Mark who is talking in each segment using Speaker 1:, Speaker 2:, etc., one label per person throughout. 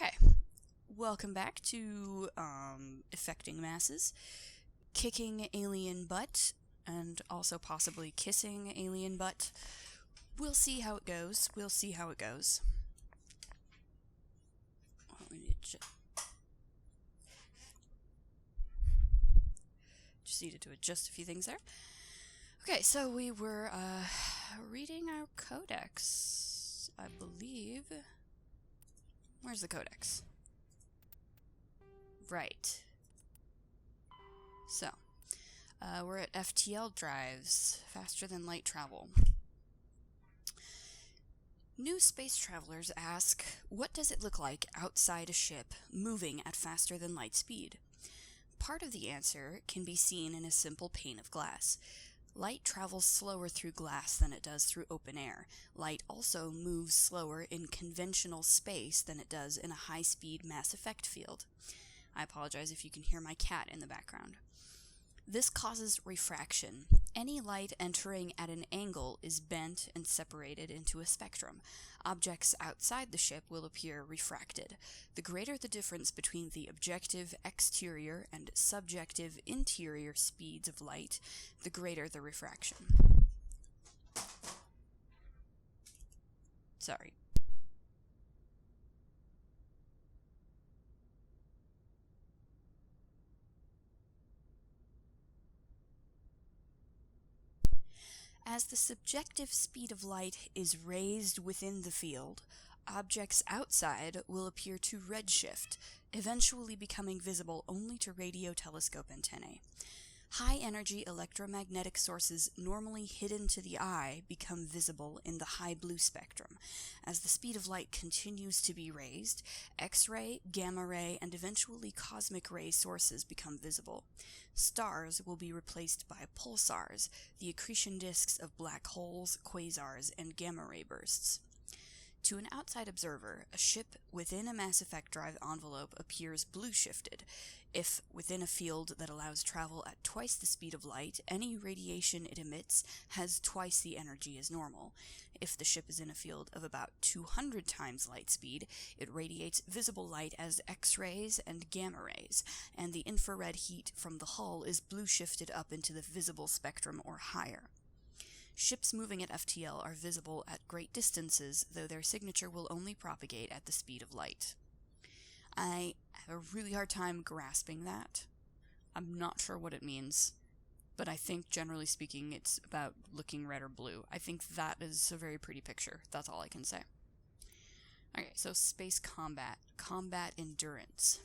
Speaker 1: Okay, welcome back to Affecting Masses, Kicking Alien Butt, and also possibly Kissing Alien Butt. We'll see how it goes. Oh, we need to just needed to adjust a few things there. Okay, so we were reading our Codex, I believe. Where's the Codex? Right. So, we're at FTL drives, faster than light travel. New space travelers ask, what does it look like outside a ship moving at faster than light speed? Part of the answer can be seen in a simple pane of glass. Light travels slower through glass than it does through open air. Light also moves slower in conventional space than it does in a high-speed mass effect field. I apologize if you can hear my cat in the background. This causes refraction. Any light entering at an angle is bent and separated into a spectrum. Objects outside the ship will appear refracted. The greater the difference between the objective exterior and subjective interior speeds of light, the greater the refraction. Sorry. As the subjective speed of light is raised within the field, objects outside will appear to redshift, eventually becoming visible only to radio telescope antennae. High-energy electromagnetic sources normally hidden to the eye become visible in the high blue spectrum. As the speed of light continues to be raised, X-ray, gamma ray, and eventually cosmic ray sources become visible. Stars will be replaced by pulsars, the accretion disks of black holes, quasars, and gamma ray bursts. To an outside observer, a ship within a mass effect drive envelope appears blue-shifted. If within a field that allows travel at twice the speed of light, any radiation it emits has twice the energy as normal. If the ship is in a field of about 200 times light speed, it radiates visible light as X-rays and gamma rays, and the infrared heat from the hull is blue-shifted up into the visible spectrum or higher. Ships moving at FTL are visible at great distances, though their signature will only propagate at the speed of light. I have a really hard time grasping that. I'm not sure what it means, but I think generally speaking it's about looking red or blue. I think that is a very pretty picture. That's all I can say. Okay, so space combat. Combat endurance.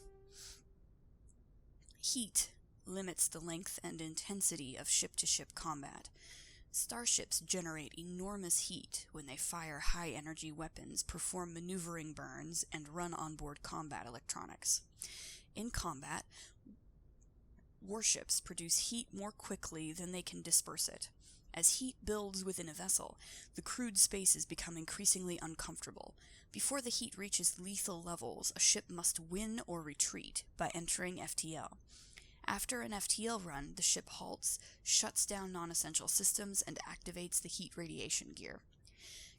Speaker 1: Heat limits the length and intensity of ship-to-ship combat. Starships generate enormous heat when they fire high-energy weapons, perform maneuvering burns, and run onboard combat electronics. In combat, warships produce heat more quickly than they can disperse it. As heat builds within a vessel, the crewed spaces become increasingly uncomfortable. Before the heat reaches lethal levels, a ship must win or retreat by entering FTL. After an FTL run, the ship halts, shuts down non-essential systems, and activates the heat radiation gear.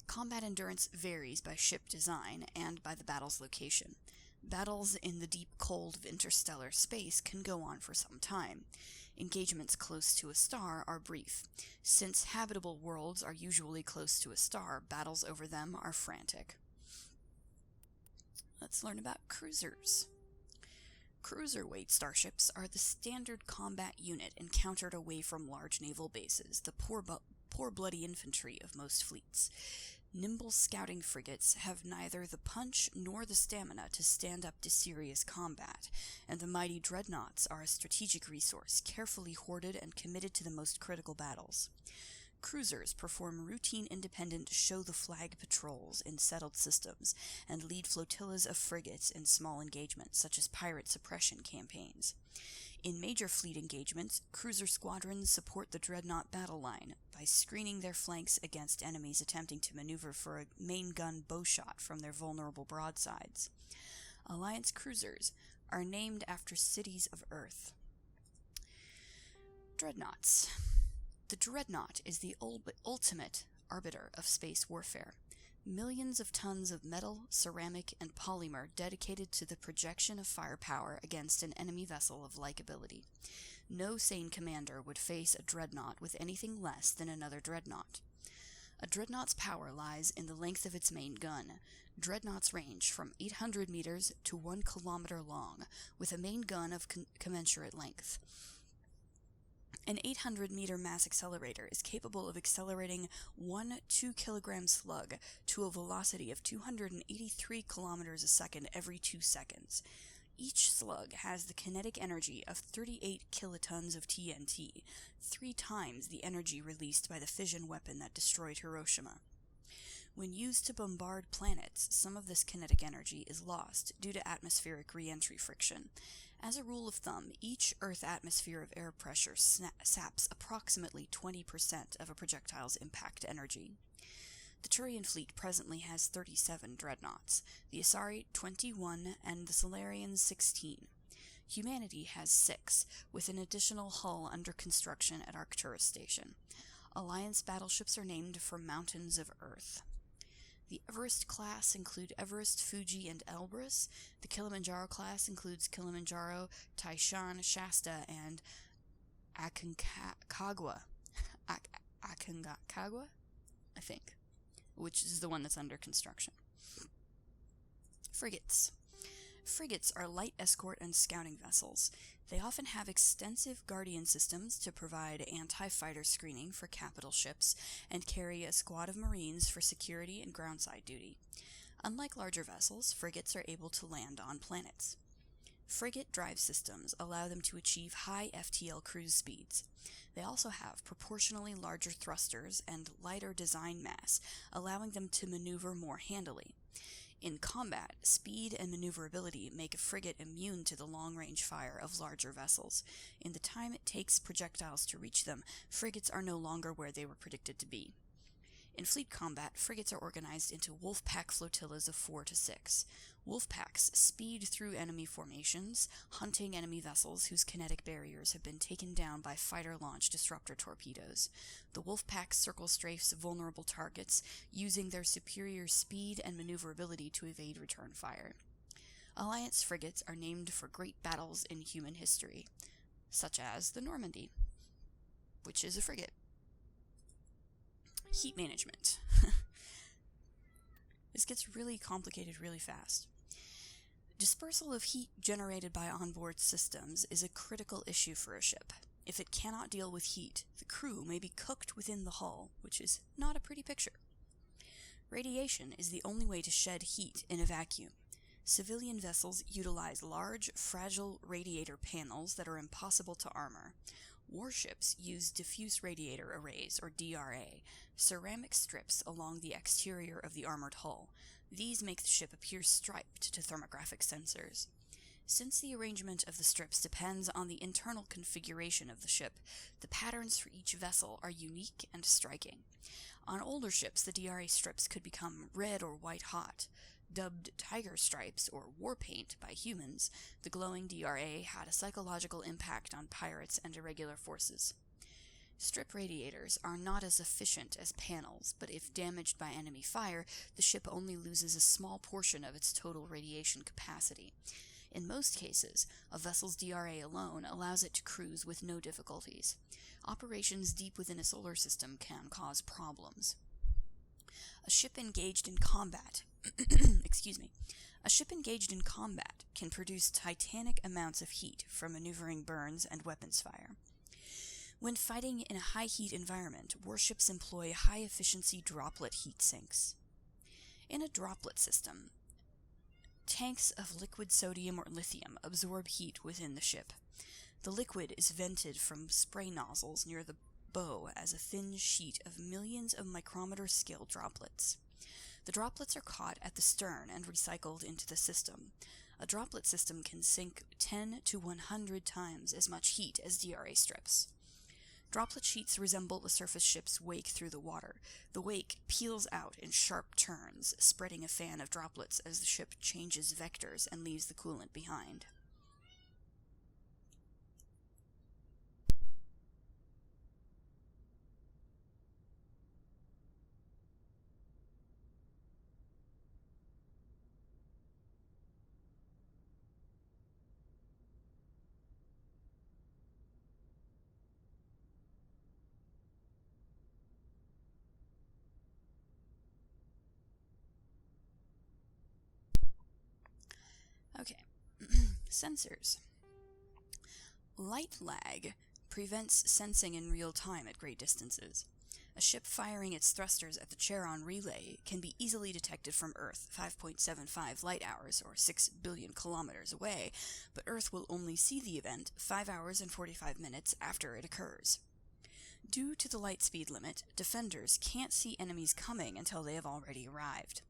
Speaker 1: Combat endurance varies by ship design and by the battle's location. Battles in the deep cold of interstellar space can go on for some time. Engagements close to a star are brief. Since habitable worlds are usually close to a star, battles over them are frantic. Let's learn about cruisers. Cruiserweight starships are the standard combat unit encountered away from large naval bases, the poor bloody infantry of most fleets. Nimble scouting frigates have neither the punch nor the stamina to stand up to serious combat, and the mighty dreadnoughts are a strategic resource, carefully hoarded and committed to the most critical battles. Cruisers perform routine independent show-the-flag patrols in settled systems and lead flotillas of frigates in small engagements, such as pirate suppression campaigns. In major fleet engagements, cruiser squadrons support the dreadnought battle line by screening their flanks against enemies attempting to maneuver for a main gun bowshot from their vulnerable broadsides. Alliance cruisers are named after cities of Earth. Dreadnoughts. The dreadnought is the ultimate arbiter of space warfare. Millions of tons of metal, ceramic, and polymer dedicated to the projection of firepower against an enemy vessel of like ability. No sane commander would face a dreadnought with anything less than another dreadnought. A dreadnought's power lies in the length of its main gun. Dreadnoughts range from 800 meters to 1 kilometer long, with a main gun of commensurate length. An 800-meter mass accelerator is capable of accelerating one 2-kilogram slug to a velocity of 283 kilometers a second every 2 seconds. Each slug has the kinetic energy of 38 kilotons of TNT, 3 times the energy released by the fission weapon that destroyed Hiroshima. When used to bombard planets, some of this kinetic energy is lost due to atmospheric re-entry friction. As a rule of thumb, each Earth atmosphere of air pressure saps approximately 20% of a projectile's impact energy. The Turian fleet presently has 37 dreadnoughts, the Asari 21, and the Solarians 16. Humanity has 6, with an additional hull under construction at Arcturus Station. Alliance battleships are named for mountains of Earth. The Everest class include Everest, Fuji, and Elbrus. The Kilimanjaro class includes Kilimanjaro, Taishan, Shasta, and Aconcagua. Aconcagua, I think, which is the one that's under construction. Frigates. Frigates are light escort and scouting vessels. They often have extensive guardian systems to provide anti-fighter screening for capital ships and carry a squad of Marines for security and groundside duty. Unlike larger vessels, frigates are able to land on planets. Frigate drive systems allow them to achieve high FTL cruise speeds. They also have proportionally larger thrusters and lighter design mass, allowing them to maneuver more handily. In combat, speed and maneuverability make a frigate immune to the long-range fire of larger vessels. In the time it takes projectiles to reach them, frigates are no longer where they were predicted to be. In fleet combat, frigates are organized into wolf pack flotillas of 4 to 6. Wolf packs speed through enemy formations, hunting enemy vessels whose kinetic barriers have been taken down by fighter-launched disruptor torpedoes. The wolf pack circle strafes vulnerable targets, using their superior speed and maneuverability to evade return fire. Alliance frigates are named for great battles in human history, such as the Normandy, which is a frigate. Heat management. This gets really complicated really fast. Dispersal of heat generated by onboard systems is a critical issue for a ship. If it cannot deal with heat, the crew may be cooked within the hull, which is not a pretty picture. Radiation is the only way to shed heat in a vacuum. Civilian vessels utilize large, fragile radiator panels that are impossible to armor. Warships use diffuse radiator arrays, or DRA, ceramic strips along the exterior of the armored hull. These make the ship appear striped to thermographic sensors. Since the arrangement of the strips depends on the internal configuration of the ship, the patterns for each vessel are unique and striking. On older ships, the DRA strips could become red or white hot. Dubbed tiger stripes or war paint by humans, the glowing DRA had a psychological impact on pirates and irregular forces. Strip radiators are not as efficient as panels, but if damaged by enemy fire, the ship only loses a small portion of its total radiation capacity. In most cases, a vessel's DRA alone allows it to cruise with no difficulties. Operations deep within a solar system can cause problems. A ship engaged in combat A ship engaged in combat can produce titanic amounts of heat from maneuvering burns and weapons fire. When fighting in a high-heat environment, warships employ high-efficiency droplet heat sinks. In a droplet system, tanks of liquid sodium or lithium absorb heat within the ship. The liquid is vented from spray nozzles near the bow as a thin sheet of millions of micrometer-scale droplets. The droplets are caught at the stern and recycled into the system. A droplet system can sink 10 to 100 times as much heat as DRA strips. Droplet sheets resemble a surface ship's wake through the water. The wake peels out in sharp turns, spreading a fan of droplets as the ship changes vectors and leaves the coolant behind. Sensors. Light lag prevents sensing in real time at great distances. A ship firing its thrusters at the Charon relay can be easily detected from Earth 5.75 light hours or 6 billion kilometers away, but Earth will only see the event 5 hours and 45 minutes after it occurs. Due to the light speed limit, defenders can't see enemies coming until they have already arrived.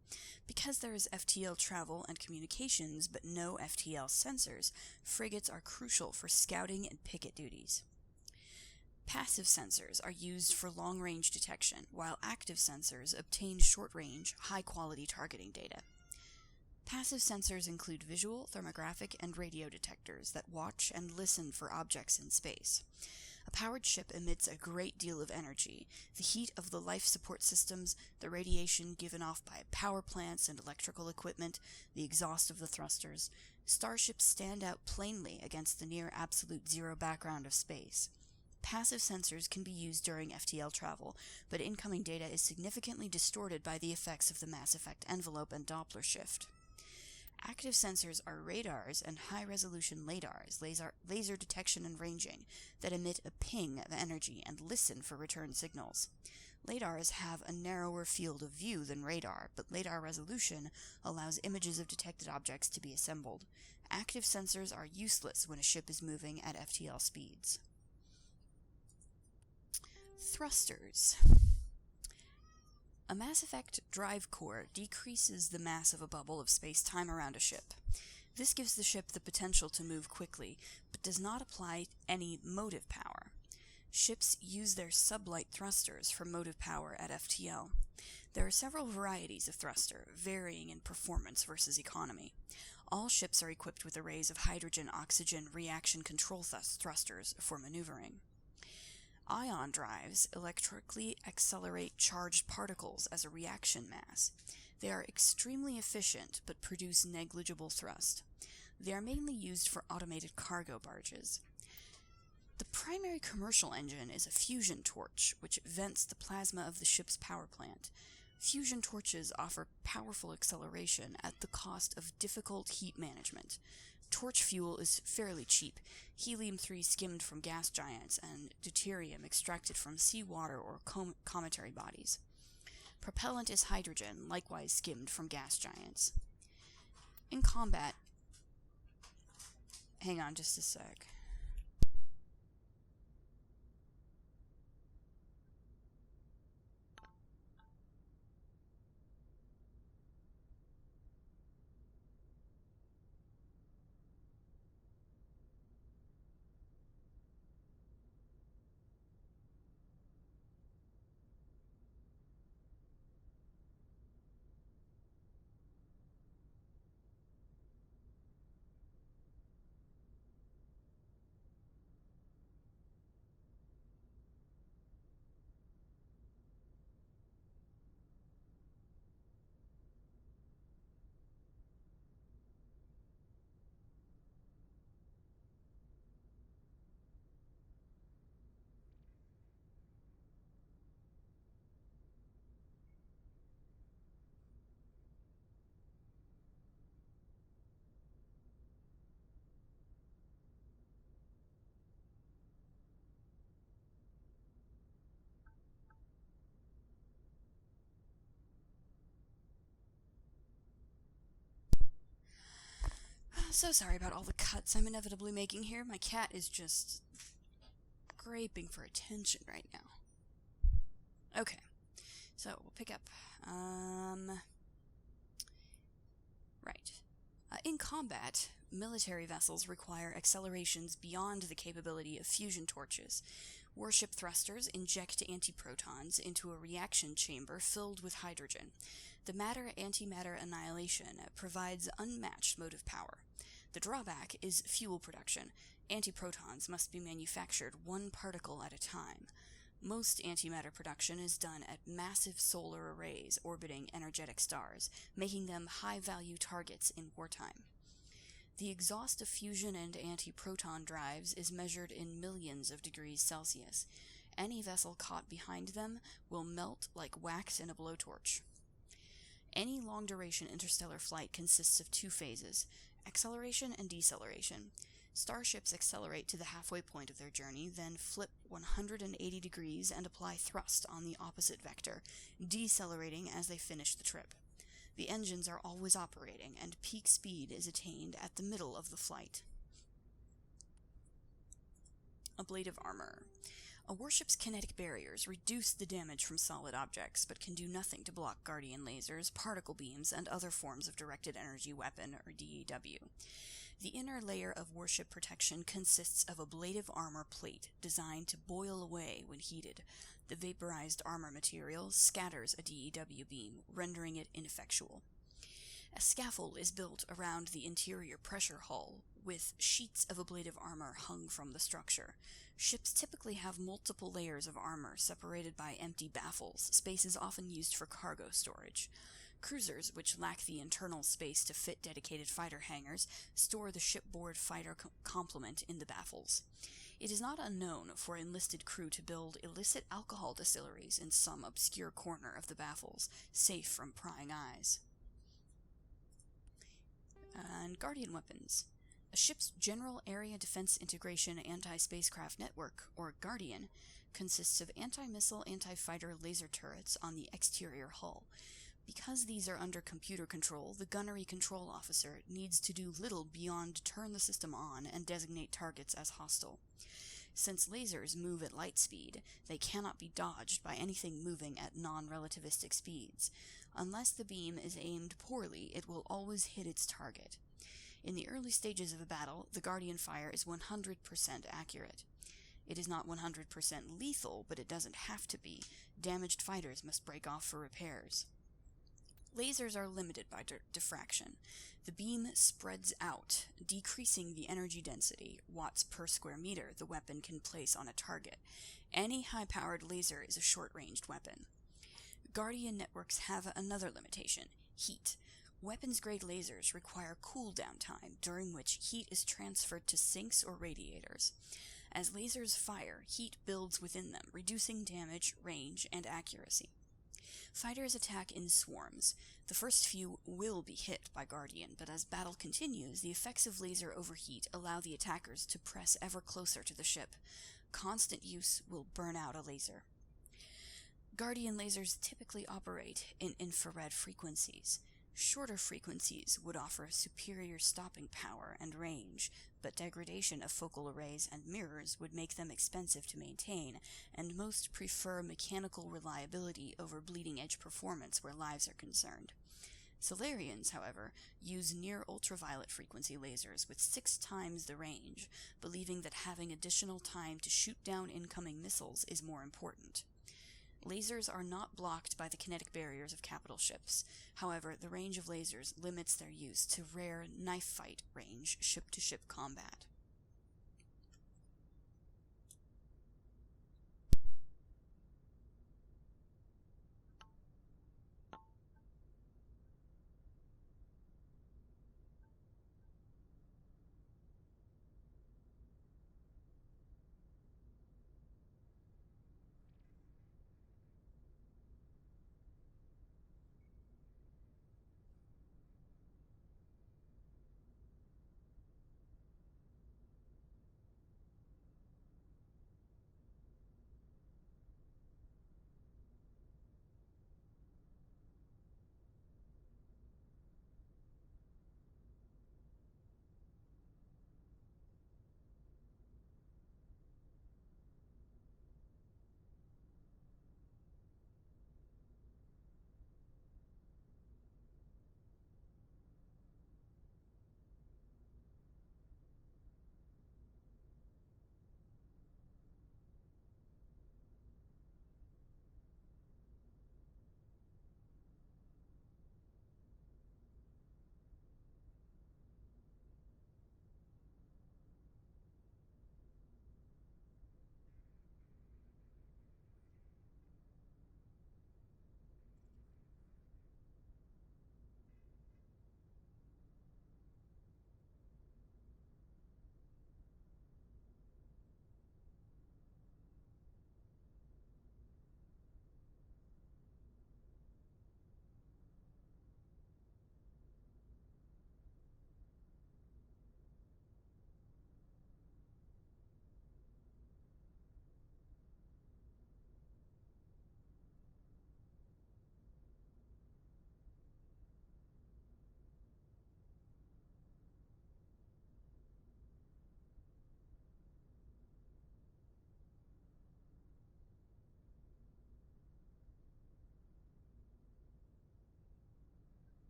Speaker 1: Because there is FTL travel and communications but no FTL sensors, frigates are crucial for scouting and picket duties. Passive sensors are used for long-range detection, while active sensors obtain short-range, high-quality targeting data. Passive sensors include visual, thermographic, and radio detectors that watch and listen for objects in space. A powered ship emits a great deal of energy. The heat of the life support systems, the radiation given off by power plants and electrical equipment, the exhaust of the thrusters. Starships stand out plainly against the near-absolute zero background of space. Passive sensors can be used during FTL travel, but incoming data is significantly distorted by the effects of the mass effect envelope and Doppler shift. Active sensors are radars and high-resolution LiDARs, laser detection and ranging, that emit a ping of energy and listen for return signals. LiDARs have a narrower field of view than radar, but LiDAR resolution allows images of detected objects to be assembled. Active sensors are useless when a ship is moving at FTL speeds. Thrusters. A Mass Effect drive core decreases the mass of a bubble of space-time around a ship. This gives the ship the potential to move quickly, but does not apply any motive power. Ships use their sublight thrusters for motive power at FTL. There are several varieties of thruster, varying in performance versus economy. All ships are equipped with arrays of hydrogen-oxygen reaction control thrusters for maneuvering. Ion drives electrically accelerate charged particles as a reaction mass. They are extremely efficient but produce negligible thrust. They are mainly used for automated cargo barges. The primary commercial engine is a fusion torch, which vents the plasma of the ship's power plant. Fusion torches offer powerful acceleration at the cost of difficult heat management. Torch fuel is fairly cheap, helium-3 skimmed from gas giants and deuterium extracted from seawater or cometary bodies. Propellant is hydrogen, likewise skimmed from gas giants. In combat... Hang on just a sec. So sorry about all the cuts I'm inevitably making here. My cat is just graping for attention right now. Okay, so we'll pick up. Right. In combat, military vessels require accelerations beyond the capability of fusion torches. Warship thrusters inject antiprotons into a reaction chamber filled with hydrogen. The matter-antimatter annihilation provides unmatched motive power. The drawback is fuel production. Antiprotons must be manufactured one particle at a time. Most antimatter production is done at massive solar arrays orbiting energetic stars, making them high-value targets in wartime. The exhaust of fusion and antiproton drives is measured in millions of degrees Celsius. Any vessel caught behind them will melt like wax in a blowtorch. Any long-duration interstellar flight consists of two phases, acceleration and deceleration. Starships accelerate to the halfway point of their journey, then flip 180 degrees and apply thrust on the opposite vector, decelerating as they finish the trip. The engines are always operating, and peak speed is attained at the middle of the flight. Ablative armor. A warship's kinetic barriers reduce the damage from solid objects, but can do nothing to block Guardian lasers, particle beams, and other forms of directed energy weapon, or DEW. The inner layer of warship protection consists of ablative armor plate designed to boil away when heated. The vaporized armor material scatters a DEW beam, rendering it ineffectual. A scaffold is built around the interior pressure hull, with sheets of ablative armor hung from the structure. Ships typically have multiple layers of armor separated by empty baffles, spaces often used for cargo storage. Cruisers, which lack the internal space to fit dedicated fighter hangars, store the shipboard fighter complement in the baffles. It is not unknown for enlisted crew to build illicit alcohol distilleries in some obscure corner of the baffles, safe from prying eyes. And Guardian weapons. A ship's General Area Defense Integration Anti-Spacecraft Network, or Guardian, consists of anti-missile, anti-fighter laser turrets on the exterior hull. Because these are under computer control, the gunnery control officer needs to do little beyond turn the system on and designate targets as hostile. Since lasers move at light speed, they cannot be dodged by anything moving at non-relativistic speeds. Unless the beam is aimed poorly, it will always hit its target. In the early stages of a battle, the Guardian fire is 100% accurate. It is not 100% lethal, but it doesn't have to be. Damaged fighters must break off for repairs. Lasers are limited by diffraction. The beam spreads out, decreasing the energy density, watts per square meter, the weapon can place on a target. Any high-powered laser is a short-ranged weapon. Guardian networks have another limitation: heat. Weapons-grade lasers require cool-down time, during which heat is transferred to sinks or radiators. As lasers fire, heat builds within them, reducing damage, range, and accuracy. Fighters attack in swarms. The first few will be hit by Guardian, but as battle continues, the effects of laser overheat allow the attackers to press ever closer to the ship. Constant use will burn out a laser. Guardian lasers typically operate in infrared frequencies. Shorter frequencies would offer superior stopping power and range, but degradation of focal arrays and mirrors would make them expensive to maintain, and most prefer mechanical reliability over bleeding-edge performance where lives are concerned. Solarians, however, use near-ultraviolet frequency lasers with 6 times the range, believing that having additional time to shoot down incoming missiles is more important. Lasers are not blocked by the kinetic barriers of capital ships. However, the range of lasers limits their use to rare knife-fight range ship-to-ship combat.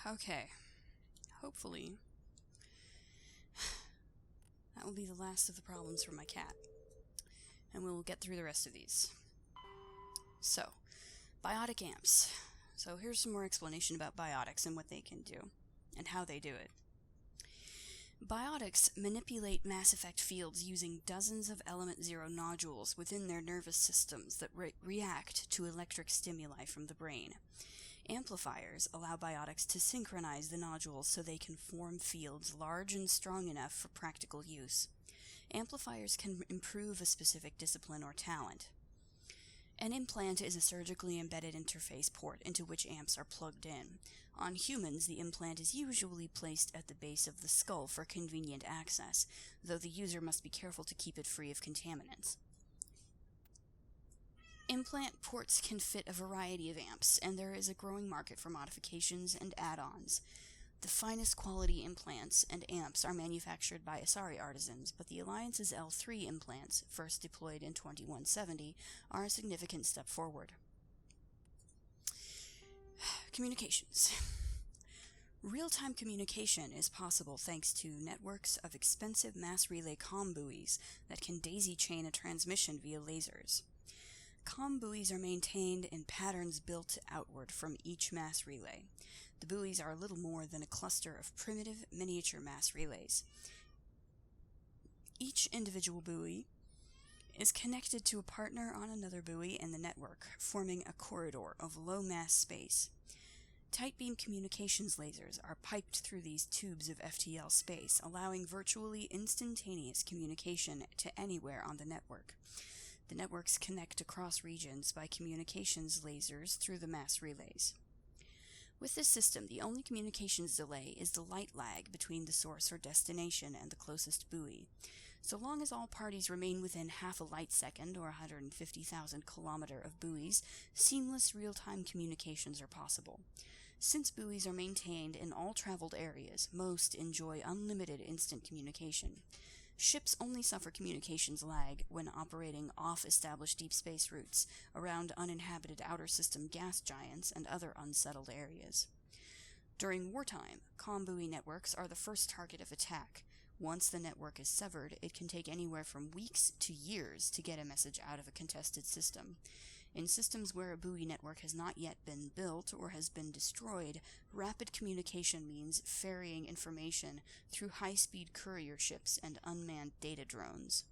Speaker 1: Okay. Hopefully, that will be the last of the problems for my cat. And we will get through the rest of these. So, biotic amps. So here's some more explanation about biotics and what they can do, and how they do it. Biotics manipulate mass effect fields using dozens of element zero nodules within their nervous systems that react to electric stimuli from the brain. Amplifiers allow biotics to synchronize the nodules so they can form fields large and strong enough for practical use. Amplifiers can improve a specific discipline or talent. An implant is a surgically embedded interface port into which amps are plugged in. On humans, the implant is usually placed at the base of the skull for convenient access, though the user must be careful to keep it free of contaminants. Implant ports can fit a variety of amps, and there is a growing market for modifications and add-ons. The finest quality implants and amps are manufactured by Asari artisans, but the Alliance's L3 implants, first deployed in 2170, are a significant step forward. Communications. Real-time communication is possible thanks to networks of expensive mass relay comm buoys that can daisy-chain a transmission via lasers. Comm buoys are maintained in patterns built outward from each mass relay. The buoys are little more than a cluster of primitive miniature mass relays. Each individual buoy is connected to a partner on another buoy in the network, forming a corridor of low mass space. Tight beam communications lasers are piped through these tubes of FTL space, allowing virtually instantaneous communication to anywhere on the network. The networks connect across regions by communications lasers through the mass relays. With this system, the only communications delay is the light lag between the source or destination and the closest buoy. So long as all parties remain within half a light second or 150,000 kilometer of buoys, seamless real-time communications are possible. Since buoys are maintained in all traveled areas, most enjoy unlimited instant communication. Ships only suffer communications lag when operating off established deep space routes, around uninhabited outer system gas giants and other unsettled areas. During wartime, comm buoy networks are the first target of attack. Once the network is severed, it can take anywhere from weeks to years to get a message out of a contested system. In systems where a buoy network has not yet been built or has been destroyed, rapid communication means ferrying information through high-speed courier ships and unmanned data drones.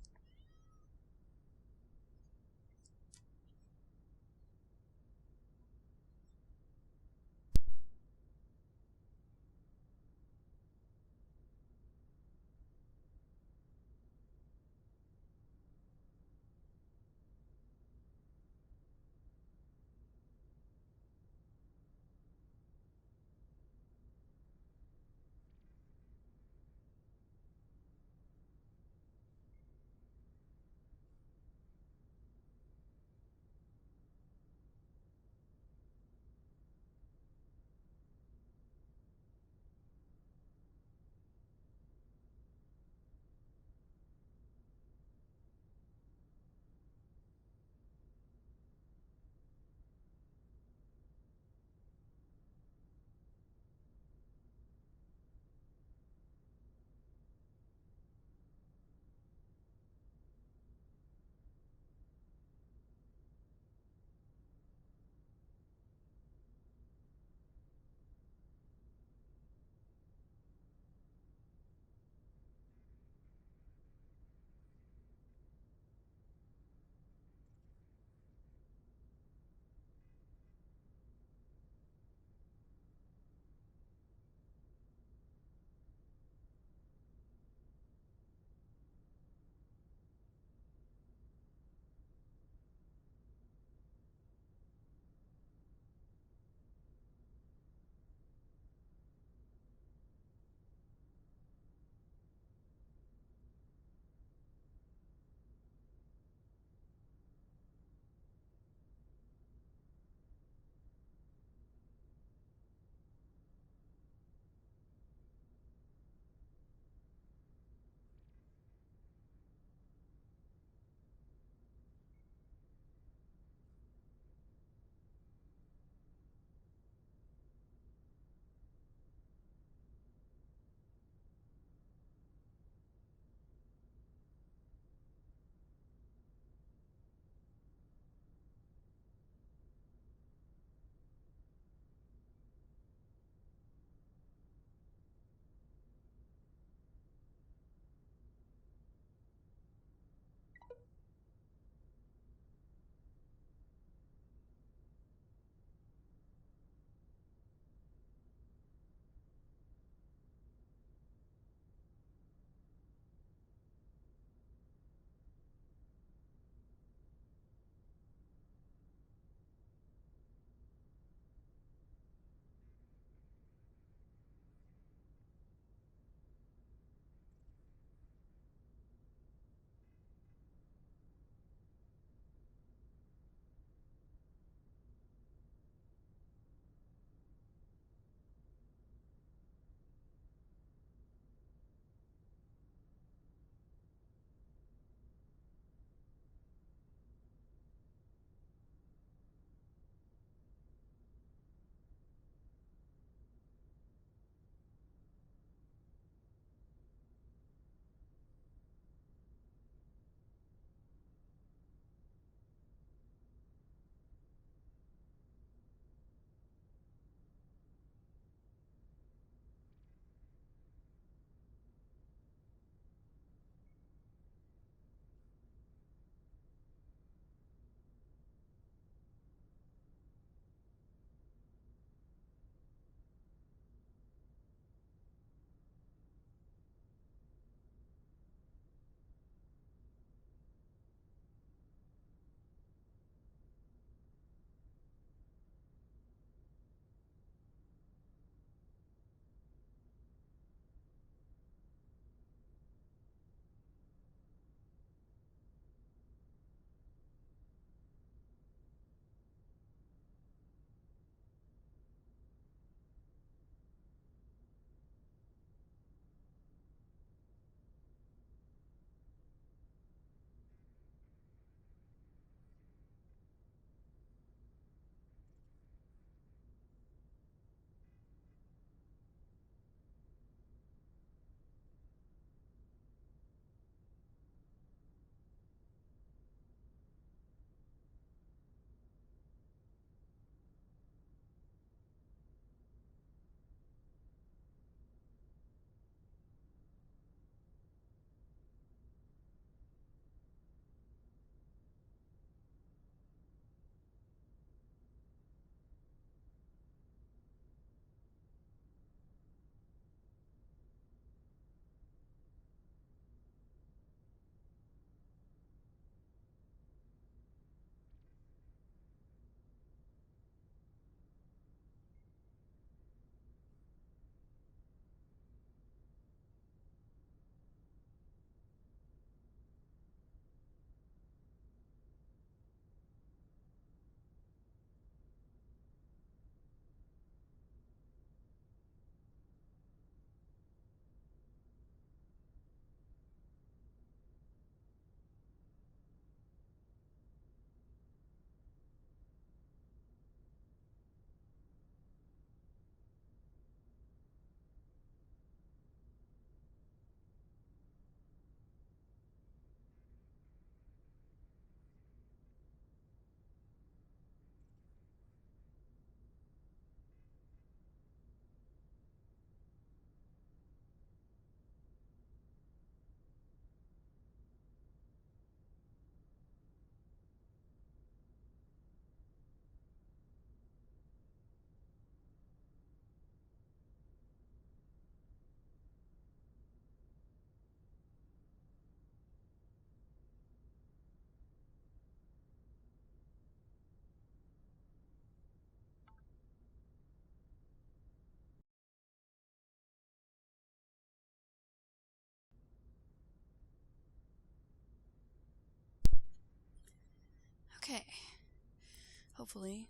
Speaker 1: Okay. Hopefully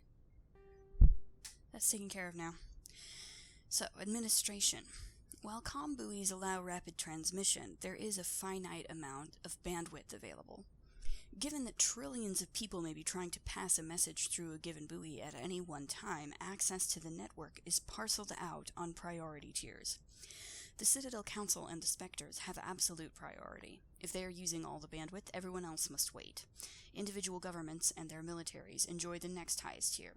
Speaker 1: that's taken care of now. So, administration. While comm buoys allow rapid transmission, there is a finite amount of bandwidth available. Given that trillions of people may be trying to pass a message through a given buoy at any one time, access to the network is parceled out on priority tiers. The Citadel Council and the Spectres have absolute priority. If they are using all the bandwidth, everyone else must wait. Individual governments and their militaries enjoy the next highest tier.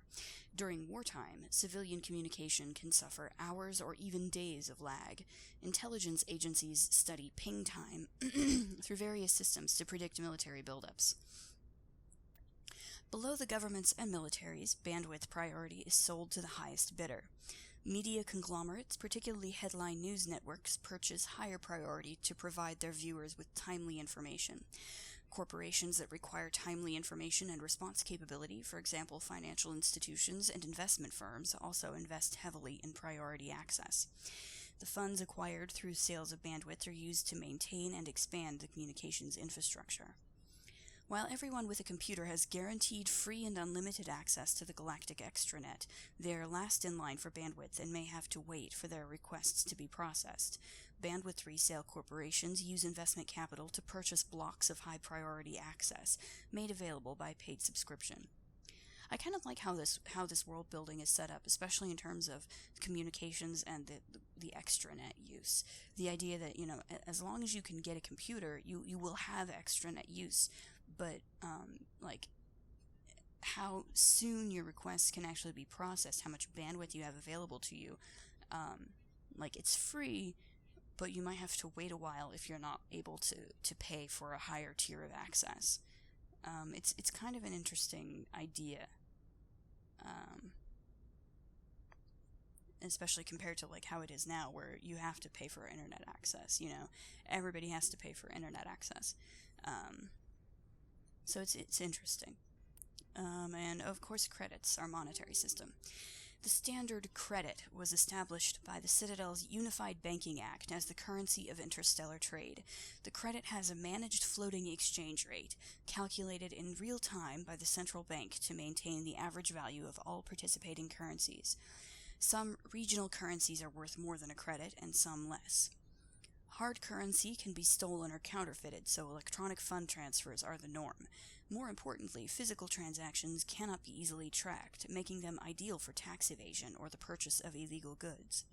Speaker 1: During wartime, civilian communication can suffer hours or even days of lag. Intelligence agencies study ping time through various systems to predict military buildups. Below the governments and militaries, bandwidth priority is sold to the highest bidder. Media conglomerates, particularly headline news networks, purchase higher priority to provide their viewers with timely information. Corporations that require timely information and response capability, for example financial institutions and investment firms, also invest heavily in priority access. The funds acquired through sales of bandwidth are used to maintain and expand the communications infrastructure. While everyone with a computer has guaranteed free and unlimited access to the galactic extranet, they are last in line for bandwidth and may have to wait for their requests to be processed. Bandwidth resale corporations use investment capital to purchase blocks of high-priority access, made available by paid subscription. I kind of like how this world building is set up, especially in terms of communications and the extranet use. The idea that, as long as you can get a computer, you will have extranet use. But, how soon your requests can actually be processed, how much bandwidth you have available to you. It's free, but you might have to wait a while if you're not able to pay for a higher tier of access. It's kind of an interesting idea. Especially compared to how it is now, where you have to pay for internet access. Everybody has to pay for internet access. So it's interesting. And of course credits, our monetary system. The standard credit was established by the Citadel's Unified Banking Act as the currency of interstellar trade. The credit has a managed floating exchange rate, calculated in real time by the central bank to maintain the average value of all participating currencies. Some regional currencies are worth more than a credit, and some less. Hard currency can be stolen or counterfeited, so electronic fund transfers are the norm. More importantly, physical transactions cannot be easily tracked, making them ideal for tax evasion or the purchase of illegal goods.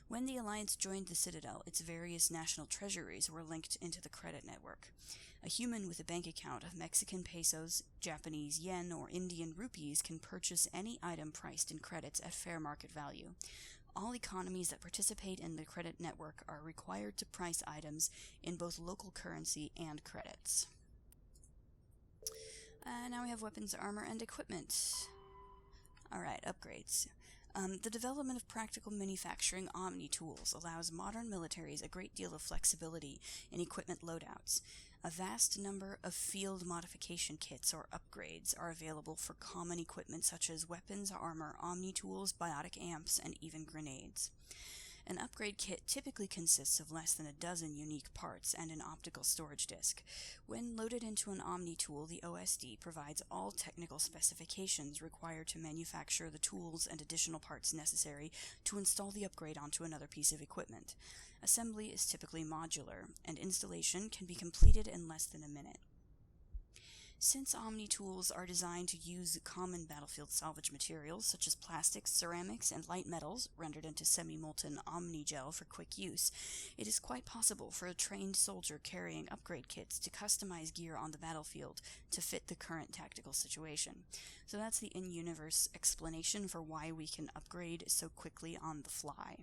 Speaker 1: When the Alliance joined the Citadel, its various national treasuries were linked into the credit network. A human with a bank account of Mexican pesos, Japanese yen, or Indian rupees can purchase any item priced in credits at fair market value. All economies that participate in the credit network are required to price items in both local currency and credits. Now we have weapons, armor, and equipment. Alright, upgrades. The development of practical manufacturing omni-tools allows modern militaries a great deal of flexibility in equipment loadouts. A vast number of field modification kits or upgrades are available for common equipment such as weapons, armor, omni-tools, biotic amps, and even grenades. An upgrade kit typically consists of less than a dozen unique parts and an optical storage disk. When loaded into an omni-tool, the OSD provides all technical specifications required to manufacture the tools and additional parts necessary to install the upgrade onto another piece of equipment. Assembly is typically modular, and installation can be completed in less than a minute. Since omni-tools are designed to use common battlefield salvage materials such as plastics, ceramics, and light metals rendered into semi-molten omni-gel for quick use, it is quite possible for a trained soldier carrying upgrade kits to customize gear on the battlefield to fit the current tactical situation. So that's the in-universe explanation for why we can upgrade so quickly on the fly.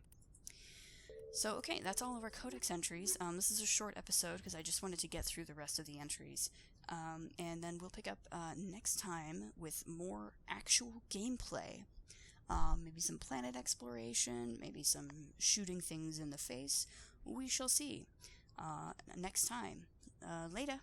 Speaker 1: So, okay, that's all of our Codex entries. This is a short episode because I just wanted to get through the rest of the entries. And then we'll pick up next time with more actual gameplay. Maybe some planet exploration, maybe some shooting things in the face. We shall see. Next time. Later.